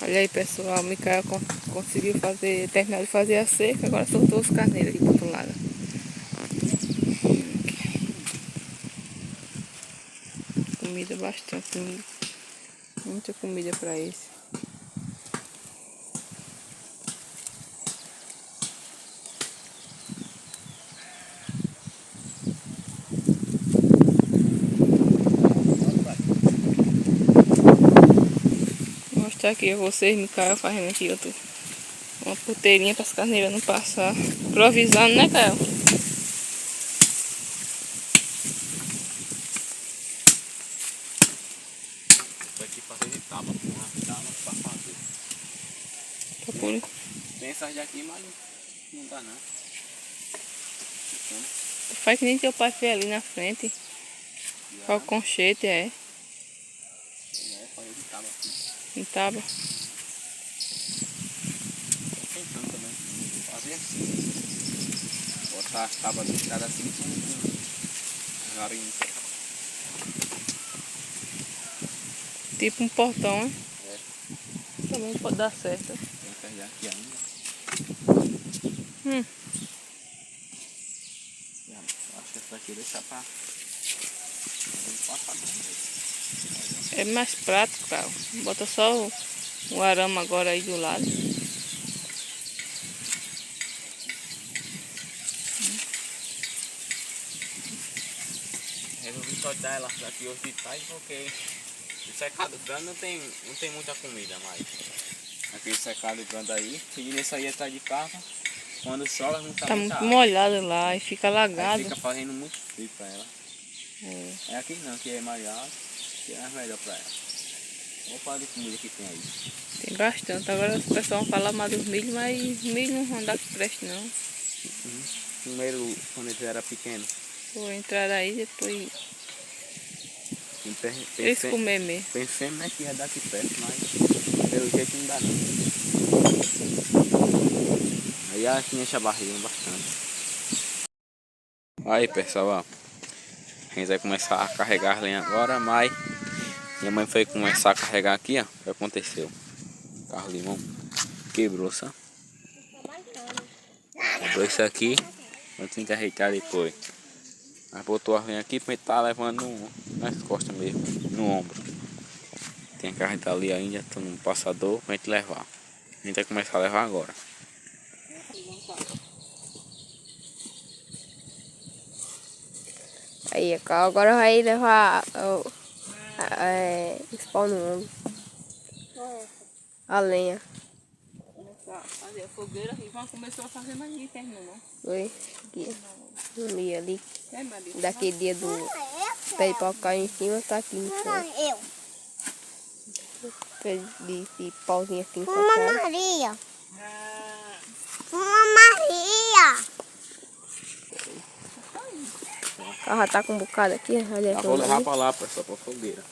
Olha aí, pessoal, o Micael conseguiu terminar de fazer a cerca, agora soltou os carneiros aqui pro outro lado. Comida, bastante comida. Muita comida para esse. Vou mostrar aqui a vocês, Micael fazendo aqui uma puteirinha para as carneiras não passar. Improvisando, né, Cael? Aqui fazer de tábua, para fazer. Tem essas daqui, mas não dá não. Então, Faz que nem teu pai fez ali na frente. Só o conchete, é. Fazer de tábua aqui. Em tábua. Tô tentando também. Fazer assim. Botar as tábuas ligadas assim com garimpo. Tipo um portão, né? É. Também pode dar certo. Tem que pegar aqui ainda. Acho que essa daqui eu vou deixar pra passar com É mais prático, cara. Bota só o arame agora aí do lado. Resolvi soltar ela daqui hoje de tarde porque o secado grande não tem muita comida mais. Aquele secado grande aí, seguindo isso aí atrás de casa, quando chove não Tá muito molhado lá e fica alagado. aí fica fazendo muito frio pra ela. É aqui não, que é molhado, que é melhor pra ela. Olha o par de comida que tem aí. Tem bastante. Agora o pessoal fala mais dos milho, mas milho não dá que preste não. Primeiro, quando eles eram pequenos. Vou entrar aí depois eles Pensei, comer mesmo. pensei né, que ia dar aqui perto, mas pelo jeito não dá não. Aí acho que enche a barriga bastante. Aí pessoal, ó. A gente vai começar a carregar as lenhas agora, mas minha mãe foi começar a carregar aqui, ó. O que aconteceu? O carro limão quebrou, sabe? Quebrou isso aqui, eu tenho que ajeitar depois. Mas botou as lenhas aqui pra gente tá levando nas costas mesmo, no ombro. Tem a carne tá ali ainda, tô no passador pra gente levar. A gente vai começar a levar agora. Aí, agora vai levar esse pau no ombro. A lenha. Começar a fazer a fogueira. Ivan começou a fazer, mas ninguém terminou não. Foi? Aqui. No meio ali. É, Maria? Daquele dia do pé de pau cair em cima, tá aqui no chão. Pé de pauzinho aqui encaixado. Uma Maria. Uma Maria. O carro já tá com um bocado aqui. Olha Eu vou levar pra lá, pessoal, pra fogueira.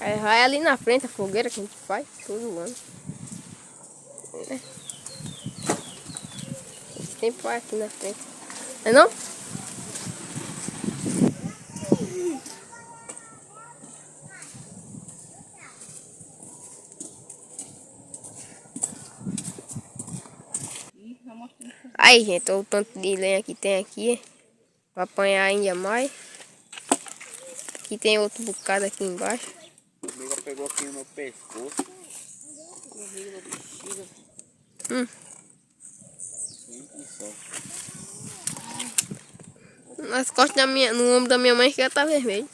Aí vai ali na frente a fogueira que a gente faz todo ano. É. Sempre vai aqui na frente. Não é não? Aí, gente, olha o tanto de lenha que tem aqui. Pra apanhar ainda mais. Aqui tem outro bocado aqui embaixo. O amigo pegou aqui no meu pescoço. Nas costas da no ombro da minha mãe que já tá vermelho.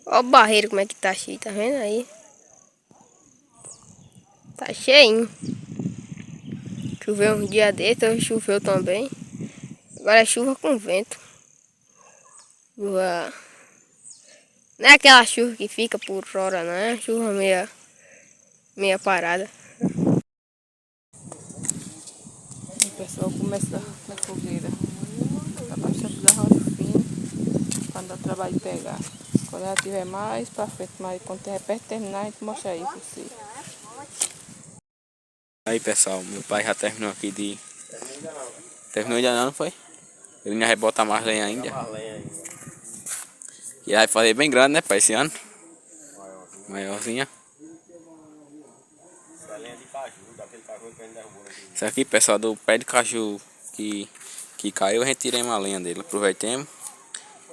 Olha o barreiro como é que tá cheio, tá vendo aí? Tá cheinho. Choveu um dia desse, hoje choveu também. Agora é chuva com vento. Não é aquela chuva que fica por hora, não é? Chuva meia parada. O pessoal começa na fogueira. Abaixa da rocha fina para dar trabalho de pegar. Quando ela estiver mais para frente, mas quando estiver perto de terminar, a gente mostra aí para você. Aí pessoal, meu pai já terminou aqui de... Terminou ainda não foi? Ele ainda vai botar mais lenha ainda. E vai fazer bem grande, né, pai, esse ano? Maiorzinha. Isso aqui, pessoal, do pé de caju que caiu, a gente tirei uma lenha dele. Aproveitemos.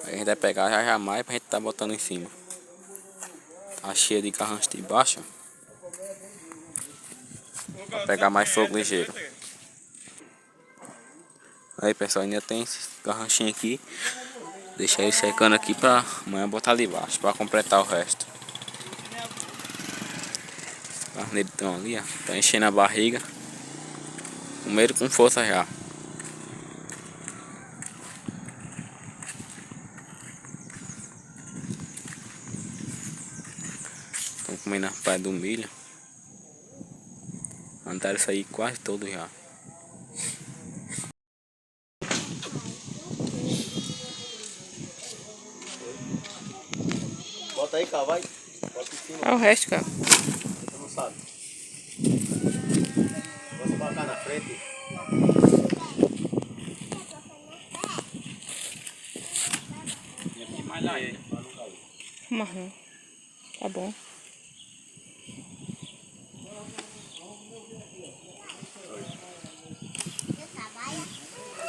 Aí a gente vai pegar já mais pra gente tá botando em cima. Tá cheia de carrancho de baixo. Pra pegar mais fogo ligeiro. Aí pessoal, ainda tem esse garranchinho aqui. Deixa ele secando aqui pra amanhã botar ali embaixo, pra completar o resto. Os carneiros estão ali, ó. Tá enchendo a barriga. Comeram com força já. Estão comendo a pé do milho. Mandaram sair quase todo já. Bota aí, cara, vai. Bota em cima. Olha o resto, cara. Você não sabe. Você colocar na frente. Marrom. Tá bom.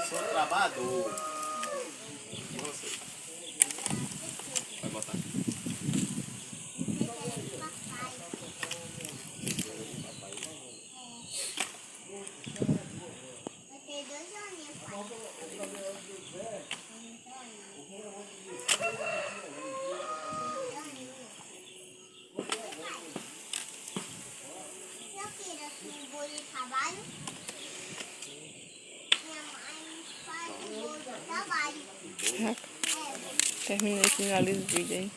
Sou trabalhador. E você? Vai botar. Terminei, finalizo o vídeo aí.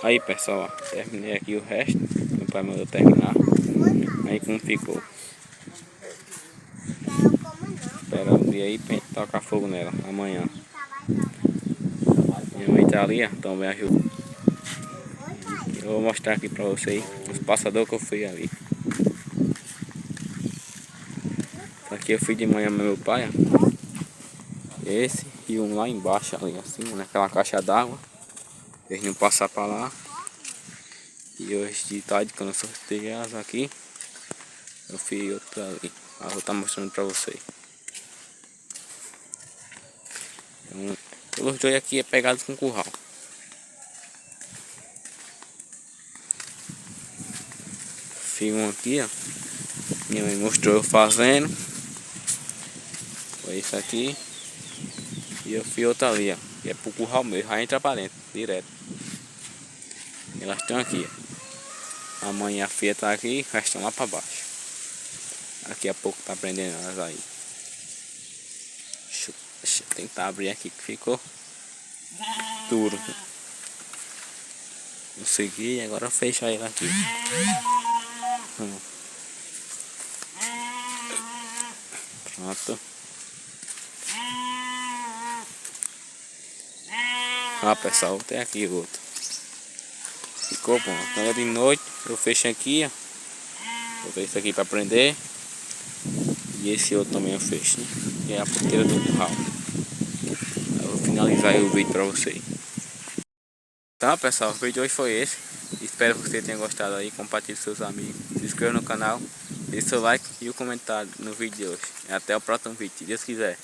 Aí pessoal, ó, terminei aqui o resto. Meu pai mandou terminar. Aí como ficou. Espera um dia aí pra gente tocar fogo nela amanhã. Minha mãe tá ali, ó, então me ajuda. Eu vou mostrar aqui pra vocês os passadores que eu fui ali. Aqui eu fui de manhã com meu pai, ó. Esse e um lá embaixo ali, assim, naquela caixa d'água. Eles não passar pra lá. E hoje de tarde, quando eu sorteei elas aqui, eu fiz outra ali. Eu vou estar mostrando pra vocês. Então, pelos dois aqui é pegado com curral. Fiz um aqui, ó. Minha mãe mostrou eu fazendo. Foi isso aqui. E eu fiz outra ali, ó. E é pro curral mesmo, já entra pra dentro, direto. Elas estão aqui, ó. A mãe e a filha tá aqui, elas estão lá pra baixo. Daqui a pouco tá prendendo elas aí. Deixa eu tentar abrir aqui que ficou duro. Consegui e agora fecha ele aqui. Pronto. Ah pessoal, tem aqui outro. Ficou bom. Quando é de noite eu fecho aqui, ó. Vou ver isso aqui pra prender. E esse outro também eu fecho, né? Que é a porteira do curral. Eu vou finalizar aí o vídeo pra vocês. Então pessoal, o vídeo de hoje foi esse. Espero que você tenha gostado aí. Compartilhe com seus amigos. Se inscreva no canal. Deixe seu like e o comentário no vídeo de hoje. E até o próximo vídeo, se Deus quiser.